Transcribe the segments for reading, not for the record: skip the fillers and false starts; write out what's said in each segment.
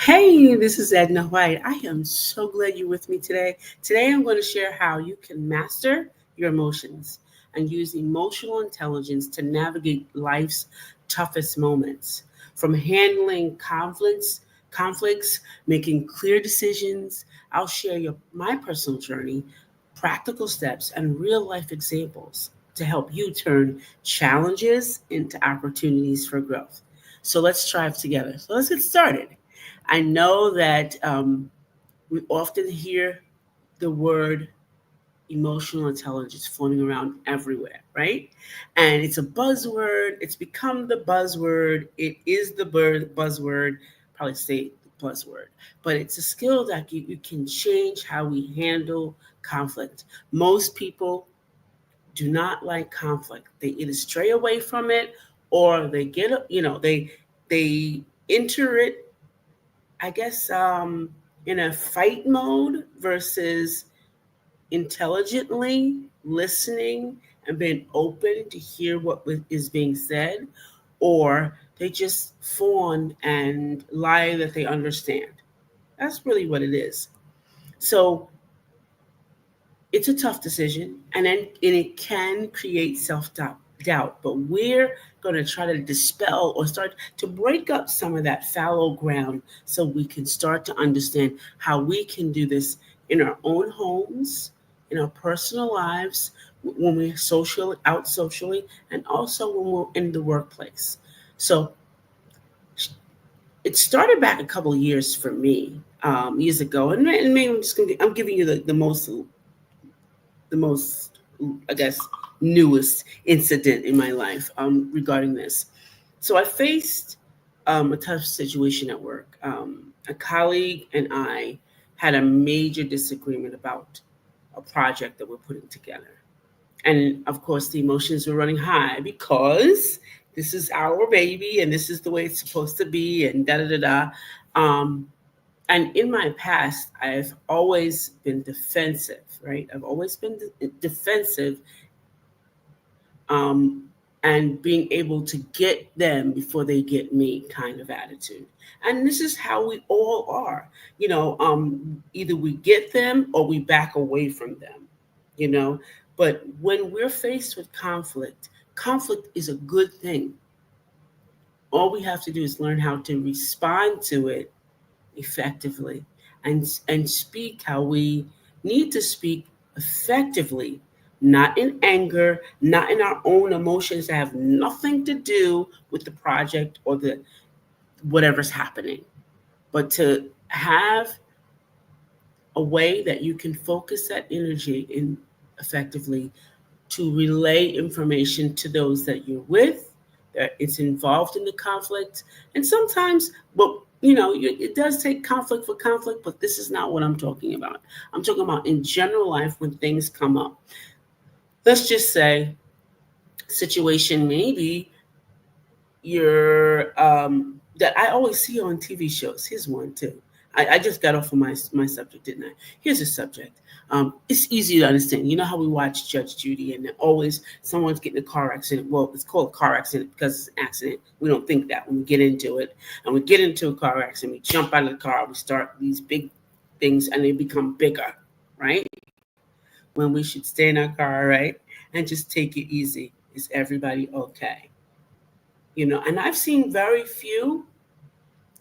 Hey, this is Edna White. I am so glad you're with me today. Today, I'm going to share how you can master your emotions and use emotional intelligence to navigate life's toughest moments. From handling conflicts, making clear decisions, I'll share my personal journey, practical steps, and real life examples to help you turn challenges into opportunities for growth. So let's strive together. So let's get started. I know that we often hear the word emotional intelligence floating around everywhere, right? And it's a buzzword. It's become the buzzword. It is the buzzword. Probably say the buzzword, but it's a skill that you can change how we handle conflict. Most people do not like conflict. They either stray away from it or they get, they enter it, I guess, in a fight mode versus intelligently listening and being open to hear what is being said, or they just fawn and lie that they understand. That's really what it is. So it's a tough decision, and it can create self doubt. But we're going to try to dispel or start to break up some of that fallow ground so we can start to understand how we can do this in our own homes, in our personal lives, when we're socially, and also when we're in the workplace. So it started back a couple of years for me, years ago, and maybe I'm giving you the most, I guess, newest incident in my life regarding this. So I faced a tough situation at work. A colleague and I had a major disagreement about a project that we're putting together. And of course, the emotions were running high because this is our baby and this is the way it's supposed to be, and da da da da. Um, and in my past, I've always been defensive, right? I've always been defensive, um, and being able to get them before they get me kind of attitude. And this is how we all are. Either we get them or we back away from them, you know. But when we're faced with conflict is a good thing. All we have to do is learn how to respond to it effectively and speak how we need to speak effectively, not in anger, not in our own emotions that have nothing to do with the project or the whatever's happening, but to have a way that you can focus that energy in effectively to relay information to those that you're with, that it's involved in the conflict. And sometimes, but it does take conflict for conflict, but this is not what I'm talking about. I'm talking about in general life when things come up. Let's just say, situation maybe you're that I always see on TV shows. Here's one too. I just got off of my subject, didn't I? Here's a subject. It's easy to understand. You know how we watch Judge Judy, and always someone's getting a car accident. Well, it's called a car accident because it's an accident. We don't think that when we get into it, and we get into a car accident, we jump out of the car, we start these big things, and they become bigger, right? When we should stay in our car, right, and just take it easy. Is everybody okay? And I've seen very few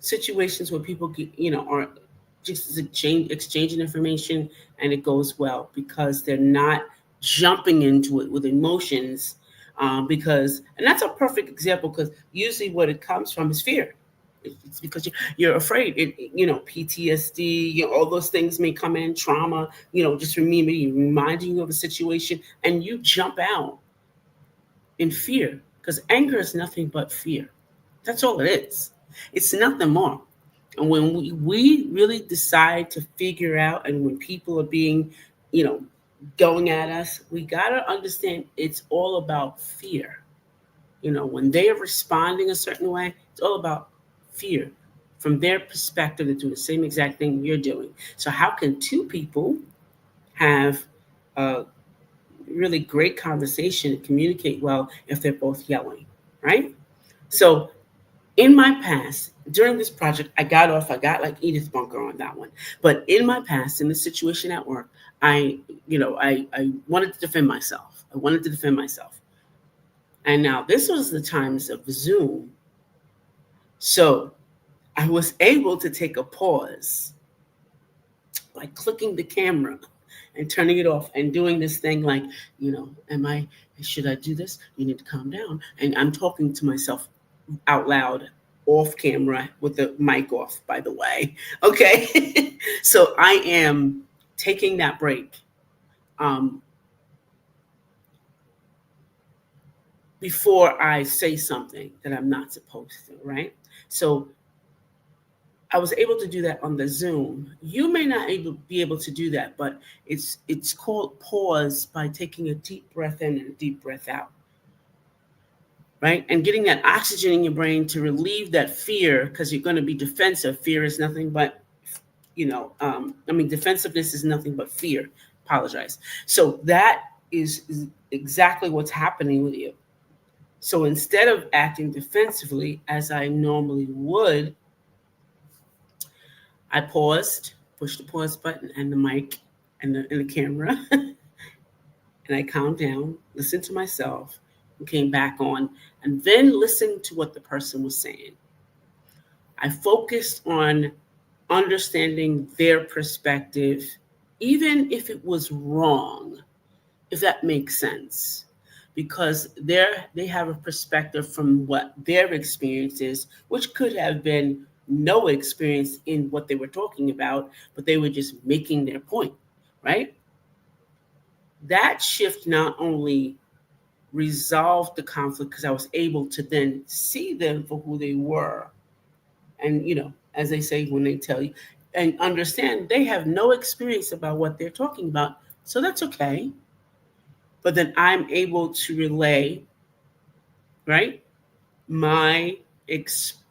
situations where people are just exchanging information and it goes well because they're not jumping into it with emotions. And that's a perfect example because usually what it comes from is fear. It's because you're afraid. PTSD, all those things may come in, trauma, just reminding you of a situation, and you jump out in fear because anger is nothing but fear. That's all it is. It's nothing more. And when we really decide to figure out, and when people are being, you know, going at us, we got to understand it's all about fear. When they are responding a certain way, it's all about fear. From their perspective, they do the same exact thing you're doing. So, how can two people have a really great conversation and communicate well if they're both yelling, right? So, In my past, during this project, I got like Edith Bunker on that one. But in my past, in the situation at work, I wanted to defend myself. I wanted to defend myself. And now this was the times of Zoom. So I was able to take a pause by clicking the camera and turning it off and doing this thing like, should I do this? You need to calm down. And I'm talking to myself out loud off camera with the mic off, by the way. Okay. So I am taking that break before I say something that I'm not supposed to, right? So I was able to do that on the Zoom. You may not be able to do that, but it's called pause by taking a deep breath in and a deep breath out, right? And getting that oxygen in your brain to relieve that fear, because you're going to be defensive. Fear is nothing but, defensiveness is nothing but fear. Apologize. So that is exactly what's happening with you. So instead of acting defensively as I normally would, I paused, pushed the pause button and the mic and the camera, and I calmed down, listened to myself, and came back on, and then listened to what the person was saying. I focused on understanding their perspective, even if it was wrong, if that makes sense. Because they have a perspective from what their experience is, which could have been no experience in what they were talking about, but they were just making their point, right? That shift not only resolved the conflict because I was able to then see them for who they were. And, as they say when they tell you, and understand they have no experience about what they're talking about. So that's okay. But then I'm able to relay, right,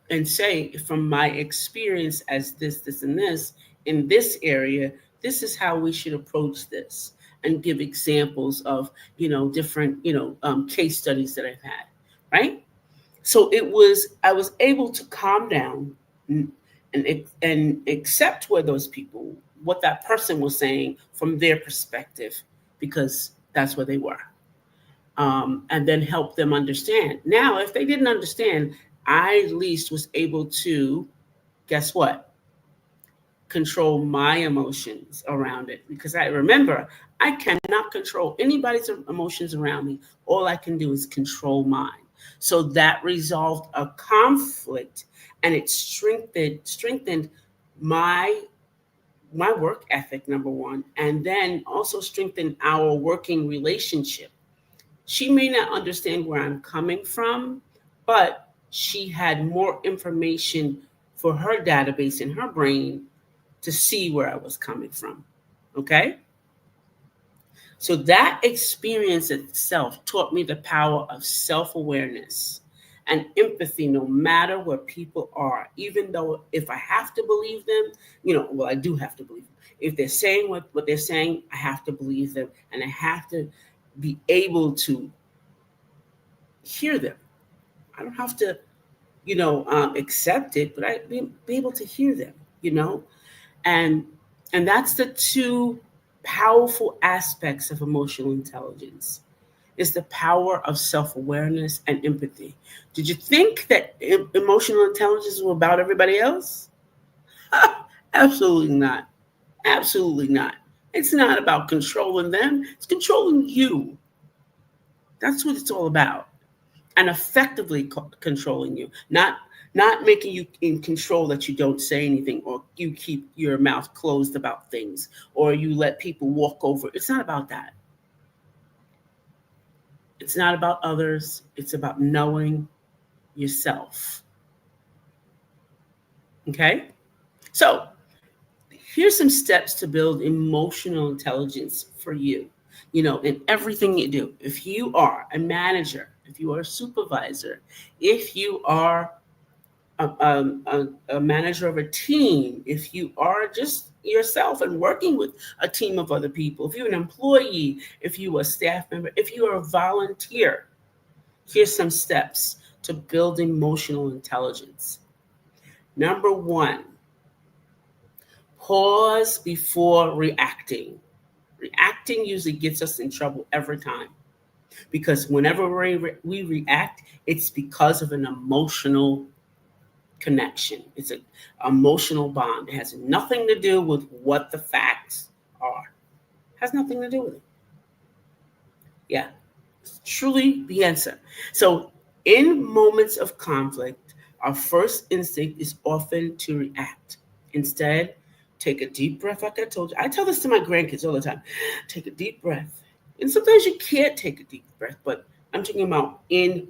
and say from my experience as this, and this in this area, this is how we should approach this, and give examples of, different, case studies that I've had, right? So I was able to calm down and accept what that person was saying from their perspective, because that's where they were. And then help them understand. Now, if they didn't understand, I at least was able to, guess what? Control my emotions around it. Because I remember, I cannot control anybody's emotions around me. All I can do is control mine. So that resolved a conflict, and it strengthened my work ethic, number one, and then also strengthened our working relationship. She may not understand where I'm coming from, but she had more information for her database in her brain to see where I was coming from. Okay? So that experience itself taught me the power of self awareness and empathy, no matter where people are, even though if I have to believe them, I do have to believe them. If they're saying what they're saying, I have to believe them, and I have to be able to hear them. I don't have to, accept it, but I be able to hear them, and that's the two powerful aspects of emotional intelligence. Is the power of self-awareness and empathy. Did you think that emotional intelligence was about everybody else? Absolutely not. Absolutely not. It's not about controlling them. It's controlling you. That's what it's all about. And effectively controlling you, not making you in control that you don't say anything, or you keep your mouth closed about things, or you let people walk over. It's not about that. It's not about others. It's about knowing yourself. Okay? So here's some steps to build emotional intelligence for you, in everything you do. If you are a manager, if you are a supervisor, if you are a manager of a team, if you are just yourself and working with a team of other people, if you're an employee, if you are a staff member, if you are a volunteer, here's some steps to build emotional intelligence. Number one, pause before reacting. Reacting usually gets us in trouble every time because whenever we react, it's because of an emotional connection. It's an emotional bond. It has nothing to do with what the facts are. It has nothing to do with it. Yeah, it's truly the answer. So, in moments of conflict, our first instinct is often to react. Instead, take a deep breath, like I told you. I tell this to my grandkids all the time. Take a deep breath. And sometimes you can't take a deep breath, but I'm talking about in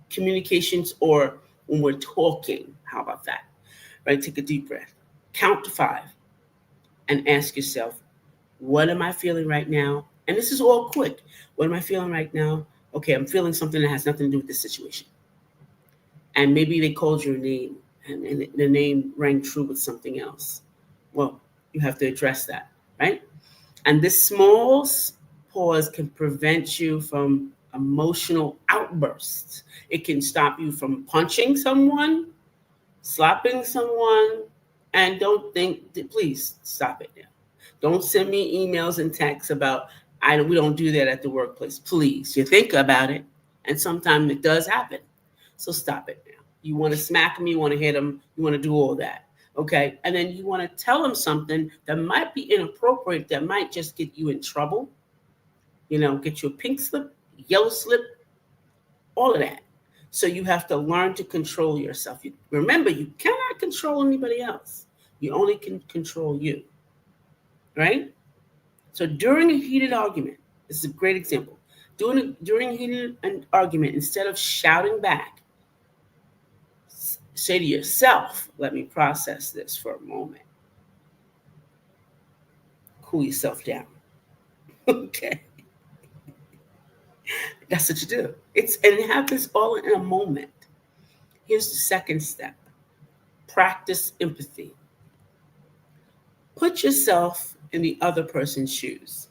communications or when we're talking. How about that? Right? Take a deep breath. Count to 5 and ask yourself, what am I feeling right now? And this is all quick. What am I feeling right now? Okay, I'm feeling something that has nothing to do with this situation. And maybe they called your name and the name rang true with something else. Well, you have to address that, right? And this small pause can prevent you from emotional outbursts. It can stop you from punching someone, slapping someone, and don't think, please stop it now. Don't send me emails and texts about, we don't do that at the workplace. Please, you think about it, and sometimes it does happen. So stop it now. You want to smack them, you want to hit them, you want to do all that. Okay. And then you want to tell them something that might be inappropriate, that might just get you in trouble, get you a pink slip, yellow slip, all of that. So you have to learn to control yourself. Remember, you cannot control anybody else. You only can control you, right? So during a heated argument, this is a great example. During a heated argument, instead of shouting back, say to yourself, let me process this for a moment. Cool yourself down. Okay. That's what you do. And it happens all in a moment. Here's the second step. Practice empathy. Put yourself in the other person's shoes.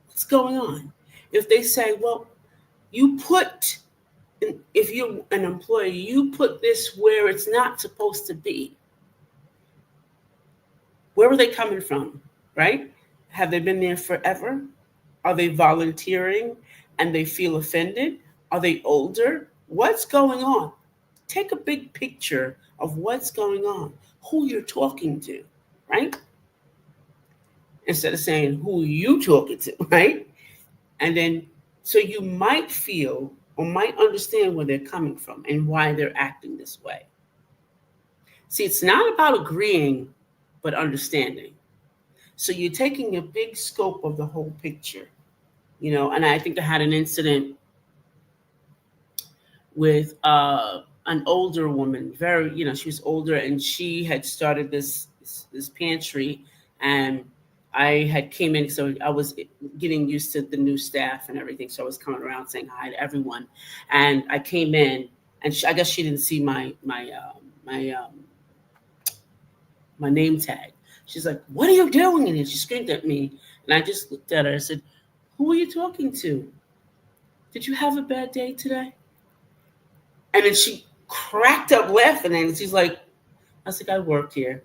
What's going on? If they say, well, if you're an employee, you put this where it's not supposed to be. Where are they coming from, right? Have they been there forever? Are they volunteering and they feel offended? Are they older? What's going on? Take a big picture of what's going on, who you're talking to, right? Instead of saying, who are you talking to, right? And then, so you might feel or might understand where they're coming from and why they're acting this way. See, it's not about agreeing, but understanding. So you're taking a big scope of the whole picture, and I think I had an incident with an older woman, she was older, and she had started this pantry, and I had came in, so I was getting used to the new staff and everything. So I was coming around saying hi to everyone, and I came in, and I guess she didn't see my name tag. She's like, "What are you doing?" And she screamed at me, and I just looked at her. I said, "Who are you talking to? Did you have a bad day today?" And then she cracked up laughing, and she's like, "I was like, I work here,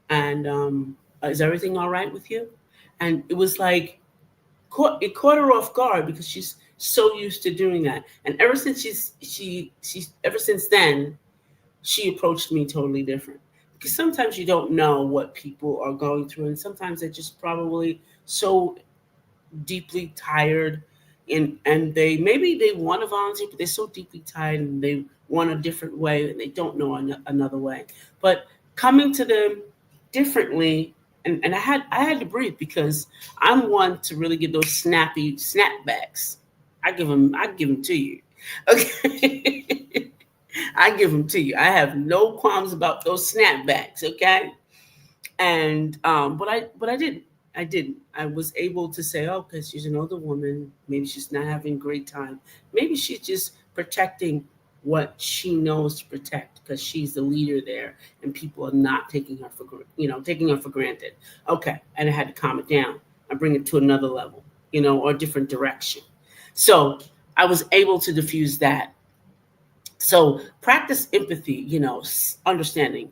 and is everything all right with you?" And it was like, it caught her off guard because she's so used to doing that. And ever since ever since then, she approached me totally different. Because sometimes you don't know what people are going through, and sometimes they're just probably so deeply tired, and they want to volunteer, but they're so deeply tired and they want a different way and they don't know another way. But coming to them differently, and I had to breathe, because I'm one to really get those snappy snapbacks. I give them to you. Okay. I give them to you. I have no qualms about those snapbacks. Okay. And but I didn't. I was able to say, oh, because she's an older woman, maybe she's not having a great time. Maybe she's just protecting what she knows to protect, because she's the leader there, and people are not taking her for granted. Okay, and I had to calm it down and bring it to another level, or a different direction. So I was able to diffuse that. So practice empathy, understanding.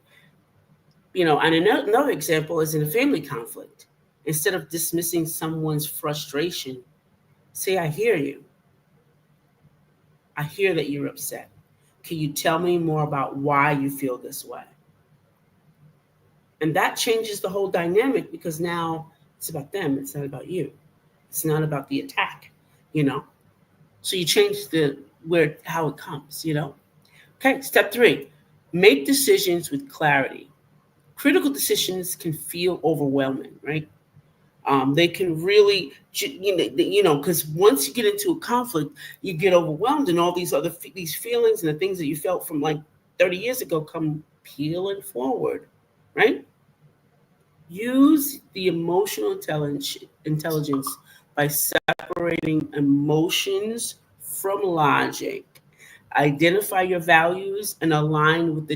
And another example is in a family conflict. Instead of dismissing someone's frustration, say, I hear you. I hear that you're upset. Can you tell me more about why you feel this way? And that changes the whole dynamic because now it's about them. It's not about you. It's not about the attack, you know? So you change how it comes. Okay, step 3, make decisions with clarity. Critical decisions can feel overwhelming, right? They can really, because once you get into a conflict, you get overwhelmed, and all these feelings and the things that you felt from like 30 years ago come peeling forward, right? Use the emotional intelligence by separating emotions from logic. Identify your values and align with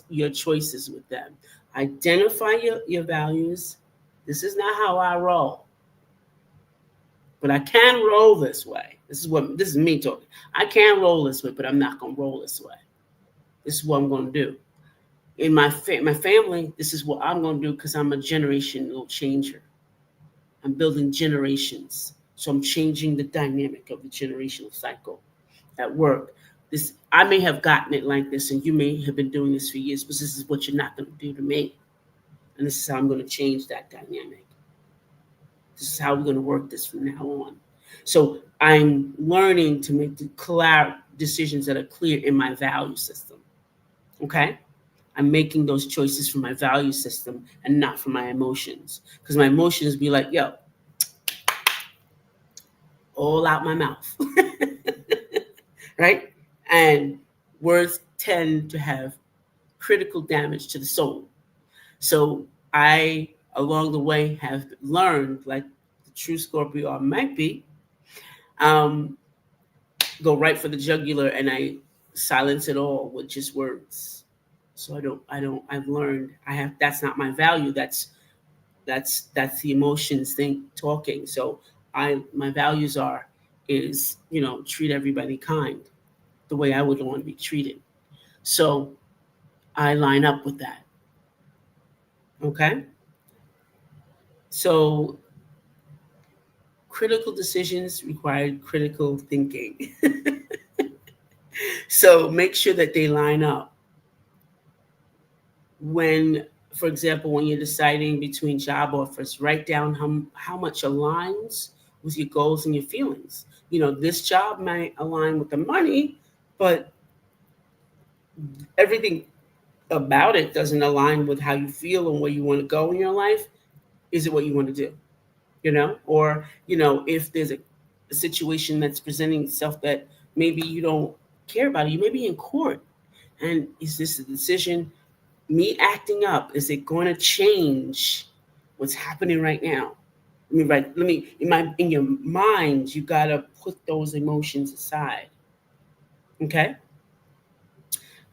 your choices with them. Identify your values. This is not how I roll, but I can roll this way. This is me talking. I can roll this way, but I'm not gonna roll this way. This is what I'm gonna do. In my family, this is what I'm gonna do because I'm a generational changer. I'm building generations, so I'm changing the dynamic of the generational cycle at work. I may have gotten it like this, and you may have been doing this for years, but this is what you're not going to do to me, and this is how I'm going to change that dynamic. This is how we're going to work this from now on. So I'm learning to make decisions that are clear in my value system. Okay, I'm making those choices from my value system and not from my emotions, because my emotions be like, yo, all out my mouth. Right? And words tend to have critical damage to the soul. So I, along the way, have learned, like the true Scorpio I might be, go right for the jugular, and I silence it all with just words. So I've learned that's not my value. That's the emotions thing talking. So my values is treat everybody kind, the way I would want to be treated. So I line up with that. Okay? So critical decisions require critical thinking. So make sure that they line up. For example, when you're deciding between job offers, write down how much aligns with your goals and your feelings. This job might align with the money, but everything about it doesn't align with how you feel and where you want to go in your life. Is it what you want to do? Or if there's a situation that's presenting itself that maybe you don't care about, you may be in court, and is this a decision, me acting up, is it going to change what's happening right now? In your mind, you got to put those emotions aside. Okay.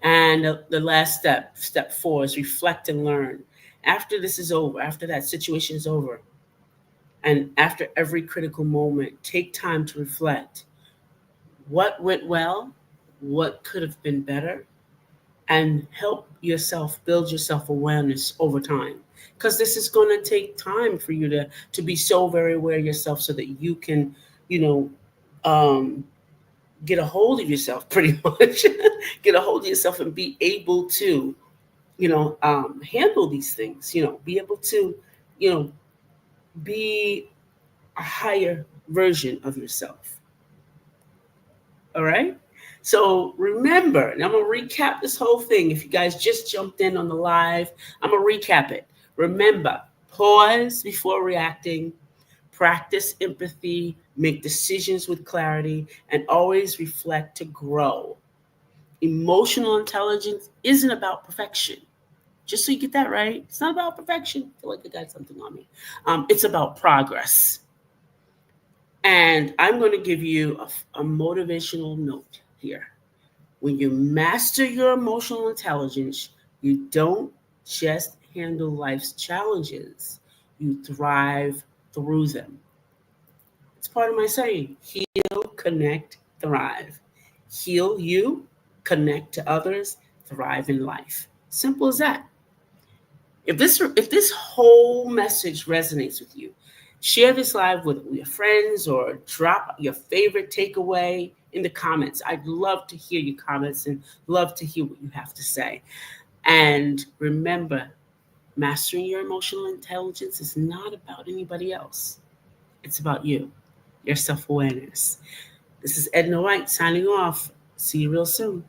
And the last step 4, is reflect and learn. After this is over, after that situation is over, and after every critical moment, take time to reflect. What went well? What could have been better? And help yourself build your self-awareness over time. Because this is going to take time for you to be so very aware of yourself so that you can, get a hold of yourself pretty much. Get a hold of yourself and be able to, handle these things, be able to, be a higher version of yourself. All right. So remember, and I'm going to recap this whole thing. If you guys just jumped in on the live, I'm going to recap it. Remember, pause before reacting, practice empathy, make decisions with clarity, and always reflect to grow. Emotional intelligence isn't about perfection. Just so you get that right, it's not about perfection. I feel like I got something on me. It's about progress. And I'm going to give you a motivational note here. When you master your emotional intelligence, you don't just handle life's challenges, you thrive through them. It's part of my saying: heal, connect, thrive. Heal you, connect to others, thrive in life. Simple as that. If this whole message resonates with you, share this live with your friends or drop your favorite takeaway in the comments. I'd love to hear your comments and love to hear what you have to say. And remember, mastering your emotional intelligence is not about anybody else. It's about you, your self-awareness. This is Edna White signing off. See you real soon.